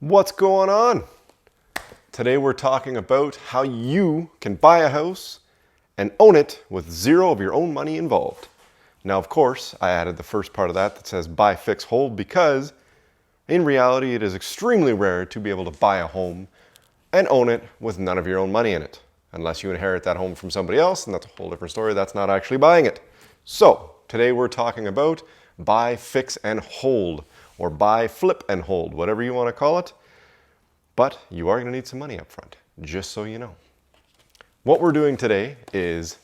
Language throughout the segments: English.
What's going on? Today we're talking about how you can buy a house and own it with zero of your own money involved. Now, of course, I added the first part of that says buy, fix, hold because in reality, it is extremely rare to be able to buy a home and own it with none of your own money in it. Unless you inherit that home from somebody else, and that's a whole different story. That's not actually buying it. So today we're talking about buy, fix, and hold, or buy, flip, and hold, whatever you want to call it. But you are going to need some money up front, just so you know. What we're doing today is,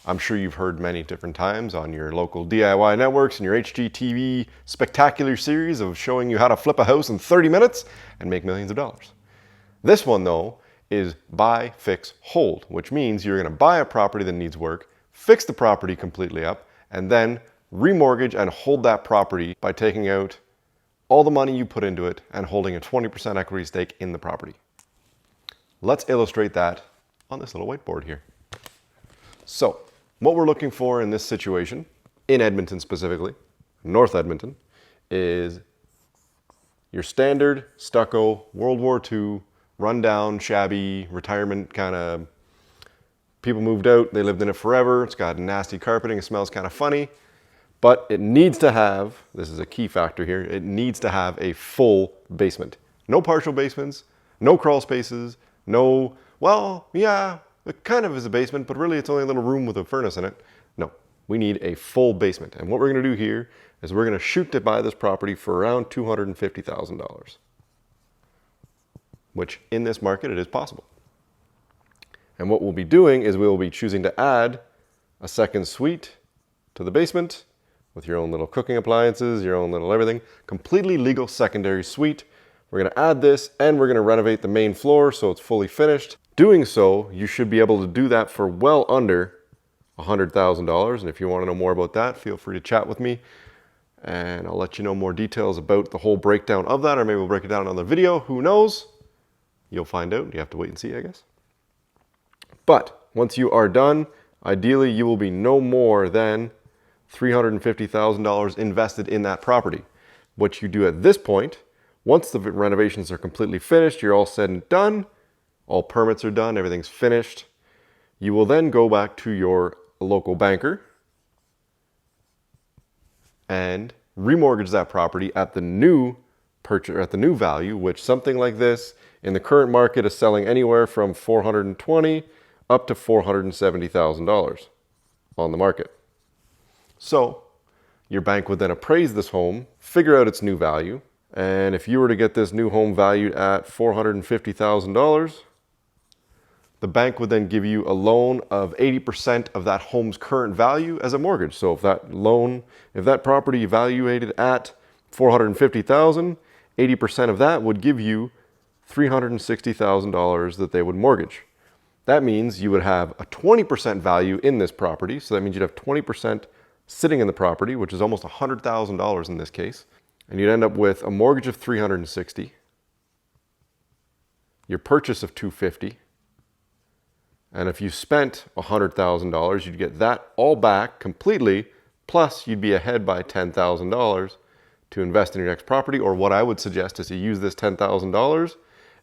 I'm sure you've heard many different times on your local DIY networks and your HGTV spectacular series of showing you how to flip a house in 30 minutes and make millions of dollars. This one, though, is buy, fix, hold, which means you're going to buy a property that needs work, fix the property completely up, and then remortgage and hold that property by taking out all the money you put into it and holding a 20% equity stake in the property. Let's illustrate that on this little whiteboard here. So, what we're looking for in this situation, in Edmonton specifically, North Edmonton, is your standard stucco, World War II, rundown, shabby, retirement kind of, people moved out, they lived in it forever, it's got nasty carpeting, it smells kind of funny. But it needs to have, this is a key factor here, it needs to have a full basement. No partial basements, no crawl spaces, no, well, yeah, it kind of is a basement, but really it's only a little room with a furnace in it. No, we need a full basement. And what we're gonna do here is we're gonna shoot to buy this property for around $250,000, which in this market it is possible. And what we'll be doing is we'll be choosing to add a second suite to the basement, with your own little cooking appliances, your own little everything. Completely legal secondary suite. We're gonna add this and we're gonna renovate the main floor so it's fully finished. Doing so, you should be able to do that for well under $100,000. And if you wanna know more about that, feel free to chat with me and I'll let you know more details about the whole breakdown of that, or maybe we'll break it down in another video, who knows? You'll find out, you have to wait and see, I guess. But once you are done, ideally you will be no more than $350,000 invested in that property. What you do at this point, once the renovations are completely finished, you're all said and done, all permits are done, everything's finished, you will then go back to your local banker and remortgage that property at the new purchase, at the new value, which something like this in the current market is selling anywhere from $420,000 up to $470,000 on the market. So your bank would then appraise this home, figure out its new value, and if you were to get this new home valued at $450,000, the bank would then give you a loan of 80% of that home's current value as a mortgage. So if that property evaluated at $450,000, 80% of that would give you $360,000 that they would mortgage. That means you would have a 20% value in this property. So that means you'd have 20% sitting in the property, which is almost $100,000 in this case. And you'd end up with a mortgage of $360,000, your purchase of $250,000. And if you spent $100,000, you'd get that all back completely, plus you'd be ahead by $10,000 to invest in your next property. Or what I would suggest is to use this $10,000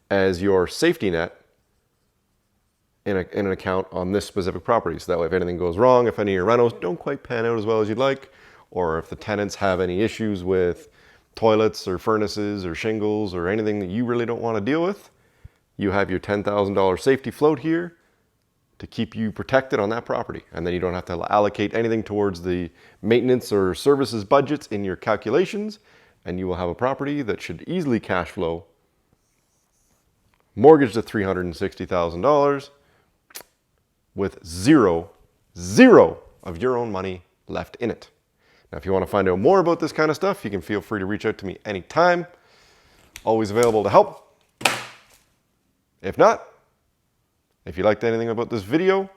as your safety net in an account on this specific property. So that way if anything goes wrong, if any of your rentals don't quite pan out as well as you'd like, or if the tenants have any issues with toilets or furnaces or shingles or anything that you really don't want to deal with, you have your $10,000 safety float here to keep you protected on that property. And then you don't have to allocate anything towards the maintenance or services budgets in your calculations, and you will have a property that should easily cash flow, mortgaged at $360,000, with zero of your own money left in it. Now, if you want to find out more about this kind of stuff, you can feel free to reach out to me anytime. Always available to help. If not, if you liked anything about this video,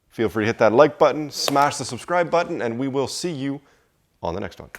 feel free to hit that like button, smash the subscribe button, and we will see you on the next one.